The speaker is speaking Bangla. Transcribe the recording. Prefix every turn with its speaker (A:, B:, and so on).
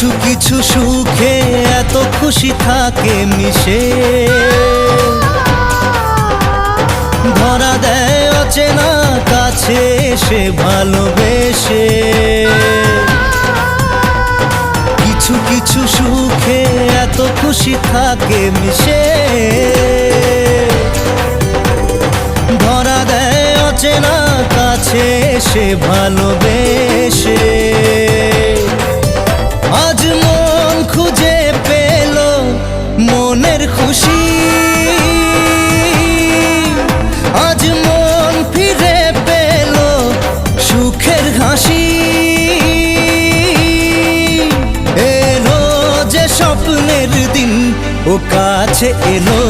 A: কিছু কিছু সুখে এত খুশি থাকে মিশে, ধরা দেয় অচেনা কাছে এসে ভালোবেসে। কিছু কিছু সুখে এত খুশি থাকে মিশে, ধরা দেয় অচেনা কাছে এসে ভালোবেসে। আজ মন খুঁজে পেল মনের খুশি, আজ মন ফিরে পেল সুখের হাসি। এলো যে স্বপ্নের দিন ও কাছে এলো।